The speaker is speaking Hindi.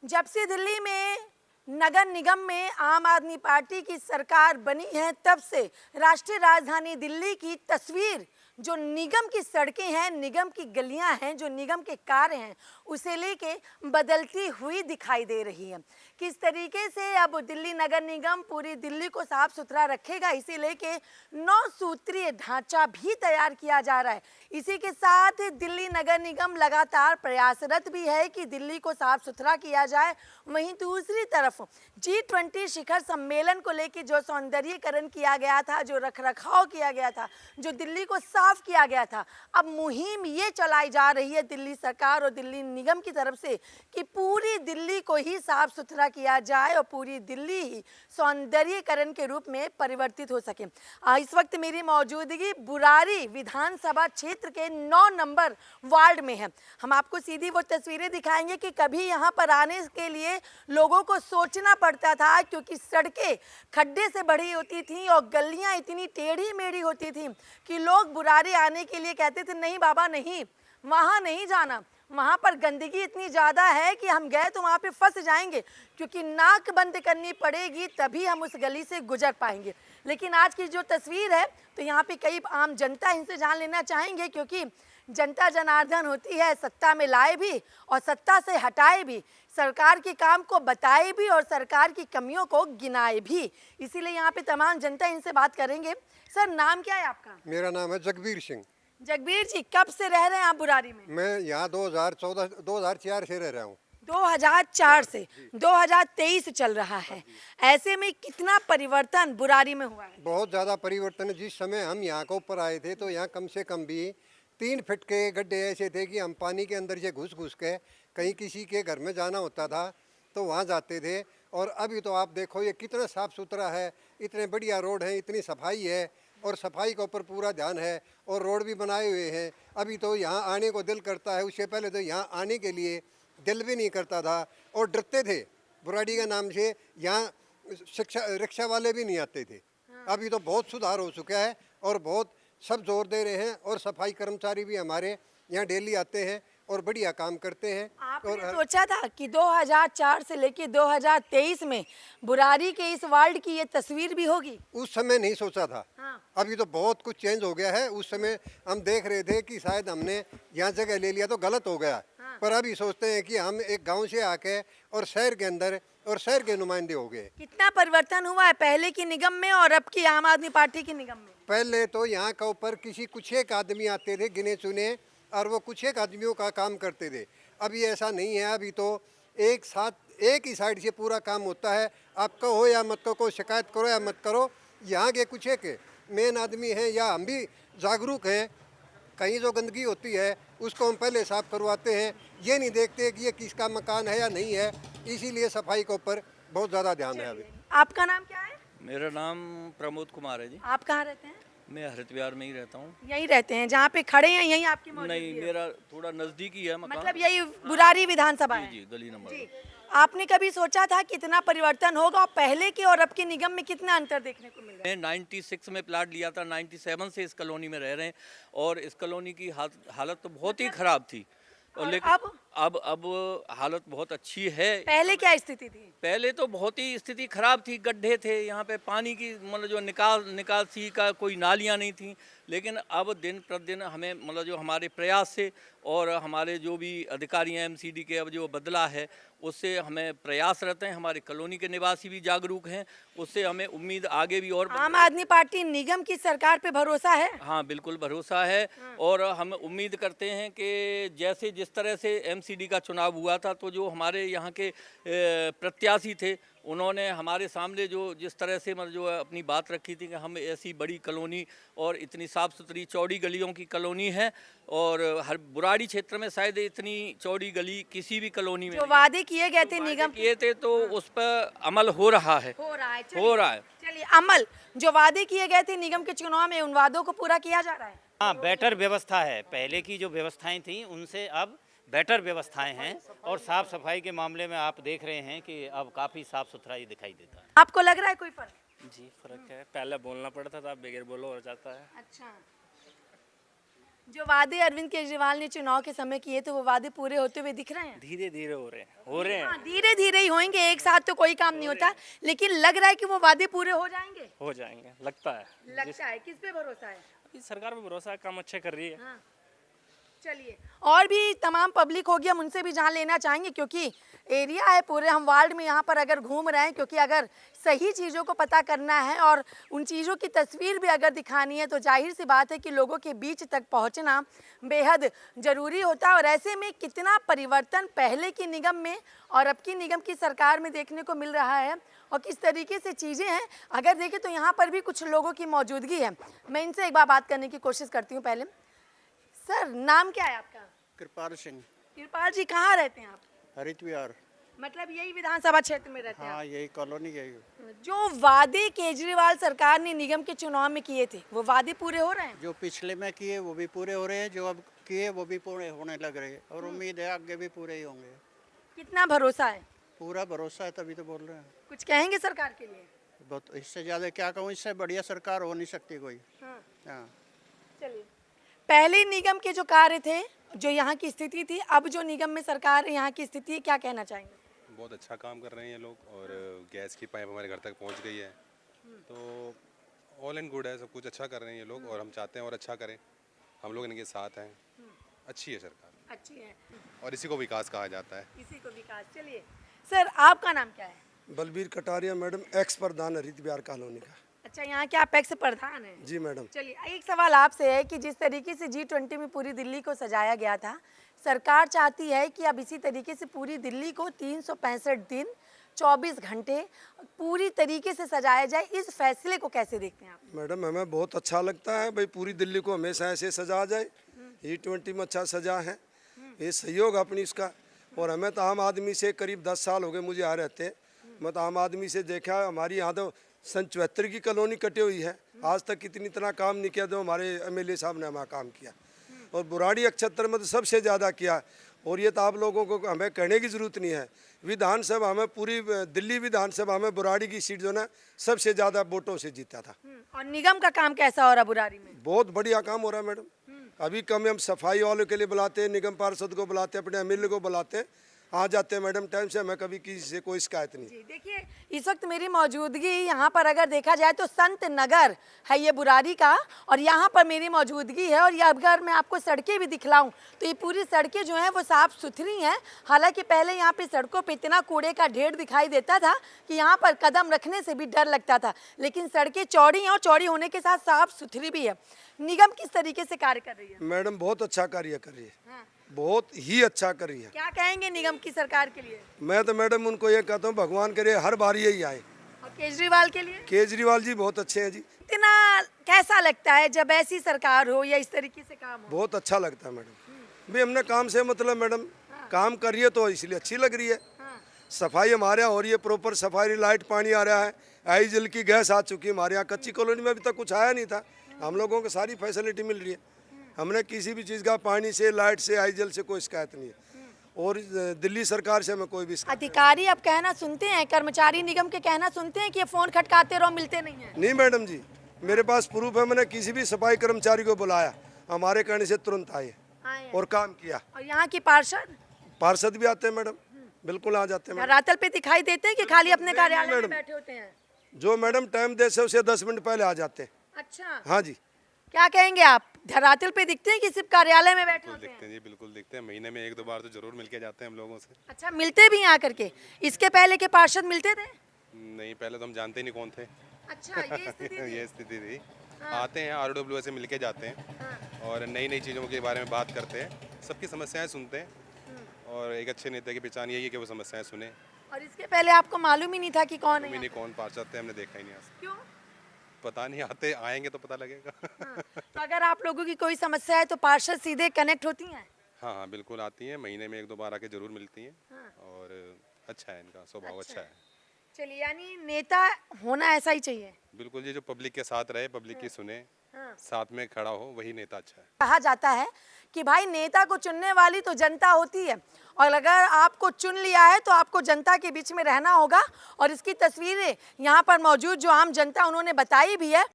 जब से दिल्ली में नगर निगम में आम आदमी पार्टी की सरकार बनी है, तब से राष्ट्रीय राजधानी दिल्ली की तस्वीर, जो निगम की सड़कें हैं, निगम की गलियां हैं, जो निगम के कार्य हैं, उसे लेके बदलती हुई दिखाई दे रही है। किस तरीके से अब दिल्ली नगर निगम पूरी दिल्ली को साफ सुथरा रखेगा, इसे लेके 9 सूत्रीय ढांचा भी तैयार किया जा रहा है। इसी के साथ दिल्ली नगर निगम लगातार प्रयासरत भी है कि दिल्ली को साफ सुथरा किया जाए। वहीं दूसरी तरफ G20 शिखर सम्मेलन को लेकर जो सौंदर्यीकरण किया गया था, जो रखरखाव किया गया था, जो दिल्ली को साफ किया गया था, अब मुहिम ये चलाई जा रही है दिल्ली सरकार और दिल्ली निगम की तरफ से कि पूरी दिल्ली को ही साफ सुथरा किया जाए और पूरी दिल्ली ही सौंदर्यीकरण के रूप में परिवर्तित हो सके। इस वक्त मेरी मौजूदगी बुरारी विधानसभा क्षेत्र के 9 नंबर वार्ड में है। हम आपको सीधी वो तस्वीरें दिखाएंगे कि कभी यहाँ पर आने के लिए लोगों को सोचना पड़ता था, क्योंकि सड़कें खड्डे से भरी होती थी और गलियाँ इतनी टेढ़ी मेढ़ी होती थी कि लोग बुरारी आने के लिए कहते थे, नहीं बाबा नहीं, वहाँ नहीं जाना, वहाँ पर गंदगी इतनी ज़्यादा है कि हम गए तो वहाँ पे फंस जाएंगे, क्योंकि नाक बंद करनी पड़ेगी तभी हम उस गली से गुजर पाएंगे। लेकिन आज की जो तस्वीर है, तो यहाँ पे कई आम जनता इनसे जान लेना चाहेंगे, क्योंकि जनता जनार्दन होती है, सत्ता में लाए भी और सत्ता से हटाए भी, सरकार के काम को बताए भी और सरकार की कमियों को गिनाए भी। इसीलिए यहाँ पे तमाम जनता इनसे बात करेंगे। सर, नाम क्या है आपका? मेरा नाम है जगबीर सिंह। जगबीर जी, कब से रह रहे हैं आप बुरारी में? मैं यहाँ 2004 से रह रहा हूँ। 2004 से 2023 चल रहा है। ऐसे में कितना परिवर्तन बुरारी में हुआ है? बहुत ज़्यादा परिवर्तन है। जिस समय हम यहाँ को ऊपर आए थे तो यहाँ कम से कम भी 3 फीट के गड्ढे ऐसे थे कि हम पानी के अंदर से घुस घुस के कहीं किसी के घर में जाना होता था तो वहाँ जाते थे। और अभी तो आप देखो ये कितना साफ़ सुथरा है, इतने बढ़िया रोड है, इतनी सफाई है और सफाई के ऊपर पूरा ध्यान है और रोड भी बनाए हुए हैं। अभी तो यहाँ आने को दिल करता है, उससे पहले तो यहाँ आने के लिए दिल भी नहीं करता था और डरते थे। बुराड़ी का नाम से यहाँ रिक्शा वाले भी नहीं आते थे। अभी तो बहुत सुधार हो चुका है और बहुत सब जोर दे रहे हैं और सफाई कर्मचारी भी हमारे यहाँ डेली आते हैं और बढ़िया काम करते हैं। आपने और सोचा था कि 2004 से लेकर 2023 में बुरारी के इस वार्ड की ये तस्वीर भी होगी? उस समय नहीं सोचा था। हाँ। अभी तो बहुत कुछ चेंज हो गया है। उस समय हम देख रहे थे कि शायद हमने यहाँ जगह ले लिया तो गलत हो गया। हाँ। पर अभी सोचते हैं कि हम एक गांव से आके और शहर के अंदर और शहर के नुमाइंदे हो गए। कितना परिवर्तन हुआ है पहले की निगम में और अब की आम आदमी पार्टी की निगम में? पहले तो यहाँ का ऊपर कुछ एक आदमी आते थे गिने चुने और वो कुछ एक आदमियों का काम करते थे। अभी ऐसा नहीं है। अभी तो एक साथ एक ही साइड से पूरा काम होता है। आप कहो या मत कहो, शिकायत करो या मत करो, यहाँ के कुछ एक मेन आदमी हैं या हम भी जागरूक हैं। कहीं जो गंदगी होती है उसको हम पहले साफ करवाते हैं। ये नहीं देखते कि ये किसका मकान है या नहीं है, इसीलिए सफाई के ऊपर बहुत ज़्यादा ध्यान है। अभी आपका नाम क्या है? मेरा नाम प्रमोद कुमार है जी। आप कहाँ रहते हैं? मैं हरित विहार में ही रहता हूँ। यहीं रहते हैं जहाँ पे खड़े हैं, यहीं आपकी मौजूदगी नहीं, है? मेरा थोड़ा नज़दीकी है मकान। मतलब यही बुरारी विधानसभा है? जी, गली नंबर। जी। आपने कभी सोचा था कितना परिवर्तन होगा और पहले के और अब के निगम में कितना अंतर देखने को मिल रहा है? मैं 96 में प्लाट लिया था, 97 से इस कॉलोनी में रह रहे हैं और इस कॉलोनी की हालत तो बहुत ही खराब थी। और लेकिन अब हालत बहुत अच्छी है। पहले क्या स्थिति थी? पहले तो बहुत ही स्थिति खराब थी, गड्ढे थे यहाँ पे, पानी की मतलब जो निकासी का कोई नालियाँ नहीं थी। लेकिन अब दिन प्रतिदिन हमें मतलब जो हमारे प्रयास से और हमारे जो भी अधिकारी हैं एमसीडी के, अब जो बदला है उससे हमें प्रयास रहते हैं। हमारे कॉलोनी के निवासी भी जागरूक हैं, उससे हमें उम्मीद आगे भी और। आम आदमी पार्टी निगम की सरकार पे भरोसा है? हाँ, बिल्कुल भरोसा है। और हम उम्मीद करते हैं कि जैसे जिस तरह से एमसीडी का चुनाव हुआ था तो जो हमारे यहाँ के प्रत्याशी थे उन्होंने हमारे सामने जो जिस तरह से मतलब जो अपनी बात रखी थी कि हम ऐसी बड़ी कॉलोनी और इतनी साफ़ सुथरी चौड़ी गलियों की कॉलोनी है और हर बुराड़ी क्षेत्र में शायद इतनी चौड़ी गली किसी भी कॉलोनी में जो वादे किए गए थे निगम किए थे तो उस पर अमल हो रहा है। हो रहा है। चलिए, अमल जो वादे किए गए थे निगम के चुनाव में, उन वादों को पूरा किया जा रहा है? हाँ, बेटर व्यवस्था है। पहले की जो व्यवस्थाएं थी उनसे अब बेटर व्यवस्थाएं हैं और साफ सफाई के मामले में आप देख रहे हैं कि अब काफ़ी साफ सुथरा ही दिखाई देता है। आपको लग रहा है कोई फर्क? जी, फर्क है। पहले बोलना पड़ता था, अब बगैर बोलो हो जाता है। अच्छा, जो वादे अरविंद केजरीवाल ने चुनाव के समय किए थे वो वादे पूरे होते हुए दिख रहे हैं? धीरे धीरे हो रहे हैं। हाँ, धीरे जाएंगे, एक साथ तो कोई काम नहीं होता, लेकिन लग रहा है कि वो वादे पूरे हो जाएंगे। हो जाएंगे, लगता है। लगता है, किस पे भरोसा है? अभी सरकार पे भरोसा है, काम अच्छे कर रही है। हाँ। चलिए, और भी तमाम पब्लिक होगी, हम उनसे भी जान लेना चाहेंगे, क्योंकि एरिया है पूरे, हम वार्ड में यहाँ पर अगर घूम रहे हैं, क्योंकि अगर सही चीज़ों को पता करना है और उन चीज़ों की तस्वीर भी अगर दिखानी है, तो जाहिर सी बात है कि लोगों के बीच तक पहुँचना बेहद ज़रूरी होता है। और ऐसे में कितना परिवर्तन पहले की निगम में और अब की निगम की सरकार में देखने को मिल रहा है और किस तरीके से चीज़ें हैं, अगर देखें तो यहाँ पर भी कुछ लोगों की मौजूदगी है। मैं इनसे एक बार बात करने की कोशिश करती हूँ। पहले सर, नाम क्या है आपका? कृपाल सिंह, कृपाल जी, कहाँ रहते हैं आप? हरित विहार। मतलब यही विधानसभा क्षेत्र में रहते हैं हाँ, आप? यही कॉलोनी यही। जो वादे केजरीवाल सरकार ने निगम के चुनाव में किए थे, वो वादे पूरे हो रहे हैं? जो पिछले में किए वो भी पूरे हो रहे हैं, जो अब किए वो भी पूरे होने लग रहे हैं, और उम्मीद है आगे भी पूरे ही होंगे। कितना भरोसा है? पूरा भरोसा है, तभी तो बोल रहे हैं। कुछ कहेंगे सरकार के लिए? बहुत, इससे ज़्यादा क्या कहूँ, इससे बढ़िया सरकार हो नहीं सकती कोई। हाँ। हाँ, चलिए, पहले निगम के जो कार्य थे, जो यहाँ की स्थिति थी, अब जो निगम में सरकार है, यहाँ की स्थिति है, क्या कहना चाहेंगे? बहुत अच्छा काम कर रहे हैं ये लोग, और गैस की पाइप हमारे घर तक पहुंच गई है, तो ऑल एंड गुड है, सब कुछ अच्छा कर रहे हैं ये लोग, और हम चाहते हैं और अच्छा करें, हम लोग इनके साथ हैं। अच्छी है सरकार, अच्छी है, और इसी को विकास कहा जाता है। इसी को विकास। चलिए सर, आपका नाम क्या है? बलबीर कटारिया मैडम, एक्स प्रधान हरित विहार कॉलोनी का। अच्छा, यहाँ के आप एक्स प्रधान हैं? जी मैडम। चलिए, एक सवाल आपसे है कि जिस तरीके से G20 में पूरी दिल्ली को सजाया गया था, सरकार चाहती है कि अब इसी तरीके से पूरी दिल्ली को 365 दिन 24 घंटे पूरी तरीके से सजाया जाए। इस फैसले को कैसे देखते हैं आप? मैडम, हमें बहुत अच्छा लगता है भाई, पूरी दिल्ली को हमेशा ऐसे सजा जाए। G20 में अच्छा सजा है, ये सहयोग अपनी इसका। और हमें तो आम आदमी से करीब 10 साल हो गए मुझे यहाँ रहते, मैं तो आम आदमी से देखा, हमारी यहाँ तो सन 74 की कॉलोनी कटी हुई है, आज तक इतना काम नहीं किया, तो हमारे MLA साहब ने हमारा काम किया, और बुराड़ी अक्षत्र में तो सबसे ज़्यादा किया। और ये तो आप लोगों को हमें कहने की ज़रूरत नहीं है, विधानसभा में पूरी दिल्ली विधानसभा में बुराड़ी की सीट जो ना सबसे ज़्यादा वोटों से जीता था। और निगम का काम कैसा हो रहा बुराड़ी में? बहुत बढ़िया काम हो रहा है मैडम। अभी कम हम सफाई वालों के लिए बुलाते हैं, निगम पार्षद को बुलाते हैं, अपने MLA को बुलाते हैं, आ जाते हैं मैडम टाइम से, हमें कभी किसी से कोई शिकायत नहीं। जी, देखिए, इस वक्त मेरी मौजूदगी यहाँ पर अगर देखा जाए तो संत नगर है ये बुराड़ी का, और यहाँ पर मेरी मौजूदगी है। और ये अगर मैं आपको सड़कें भी दिखलाऊं तो ये पूरी सड़कें जो हैं वो साफ़ सुथरी हैं। हालांकि पहले यहाँ पे सड़कों पे इतना कूड़े का ढेर दिखाई देता था कि यहाँ पर कदम रखने से भी डर लगता था, लेकिन सड़कें चौड़ी हैं और चौड़ी होने के साथ साफ़ सुथरी भी है। निगम किस तरीके से कार्य कर रही है? मैडम बहुत अच्छा कार्य कर रही है, हाँ। बहुत ही अच्छा कर रही है। क्या कहेंगे निगम की सरकार के लिए? मैं तो मैडम उनको ये कहता हूँ, भगवान करे हर बार यही आए। और केजरीवाल के लिए? केजरीवाल जी बहुत अच्छे हैं जी। इतना कैसा लगता है जब ऐसी सरकार हो या इस तरीके से काम हो? बहुत अच्छा लगता है मैडम। भाई हमने काम से मतलब मैडम, काम कर रही है तो इसलिए अच्छी लग रही है। हाँ। सफाई हमारे यहाँ हो रही है, प्रॉपर सफाई, लाइट पानी आ रहा है, आई जल की गैस आ चुकी है हमारे यहाँ। कच्ची कॉलोनी में अभी तक कुछ आया नहीं था, हम लोगों को सारी फैसिलिटी मिल रही है। हमने किसी भी चीज़ का पानी से, लाइट से, आई जल से कोई शिकायत नहीं है, और दिल्ली सरकार से हमें कोई भी शिकायत अधिकारी अब कहना सुनते हैं, कर्मचारी निगम के कहना सुनते हैं कि ये फोन खटकाते रहो, मिलते नहीं है? नहीं मैडम जी, मेरे पास प्रूफ है, मैंने किसी भी सफाई कर्मचारी को बुलाया, हमारे कहने से तुरंत आए और काम किया। और यहाँ की पार्षद भी आते हैं मैडम, बिल्कुल आ जाते हैं मैडम। धरातल पे दिखाई देते हैं कि खाली अपने नहीं, कार्यालय में मैडम। बैठे होते हैं? जो मैडम टाइम दे से उसे 10 मिनट पहले आ जाते हैं। अच्छा, हाँ जी। क्या कहेंगे आप, धरातल पे दिखते हैं कि सिर्फ कार्यालय में बैठे होते दिखते हैं? हैं जी, बिल्कुल दिखते हैं, महीने में 1-2 बार तो जरूर मिलके जाते हैं हम लोगों से। अच्छा, मिलते भी हैं आकर के? इसके पहले के पार्षद मिलते थे? नहीं, पहले तो हम जानते ही नहीं कौन थे। अच्छा, ये स्थिति थी। ये स्थिति थी। आते हैं, ROW से मिलके जाते हैं, और नई नई चीज़ों के बारे में बात करते हैं, सबकी समस्याएं सुनते हैं, और एक अच्छे नेता की पहचान यही है कि वो समस्याएं सुने। और इसके पहले आपको मालूम ही नहीं था कि कौन है नहीं, यहाँ? कौन पार्षद थे हमने देखा ही नहीं आज। क्यों? पता नहीं, आते आएंगे तो पता लगेगा। हाँ, तो अगर आप लोगों की कोई समस्या है तो पार्षद सीधे कनेक्ट होती हैं? हाँ हाँ, बिल्कुल आती हैं, महीने में 1-2 बार आके जरूर मिलती हैं, और अच्छा है इनका स्वभाव, अच्छा है। चलिए, यानी नेता होना ऐसा ही चाहिए। बिल्कुल जी, जो पब्लिक के साथ रहे, पब्लिक की सुने, साथ में खड़ा हो, वही नेता अच्छा है। कहा जाता है कि भाई नेता को चुनने वाली तो जनता होती है, और अगर आपको चुन लिया है तो आपको जनता के बीच में रहना होगा। और इसकी तस्वीरें यहाँ पर मौजूद जो आम जनता उन्होंने बताई भी है।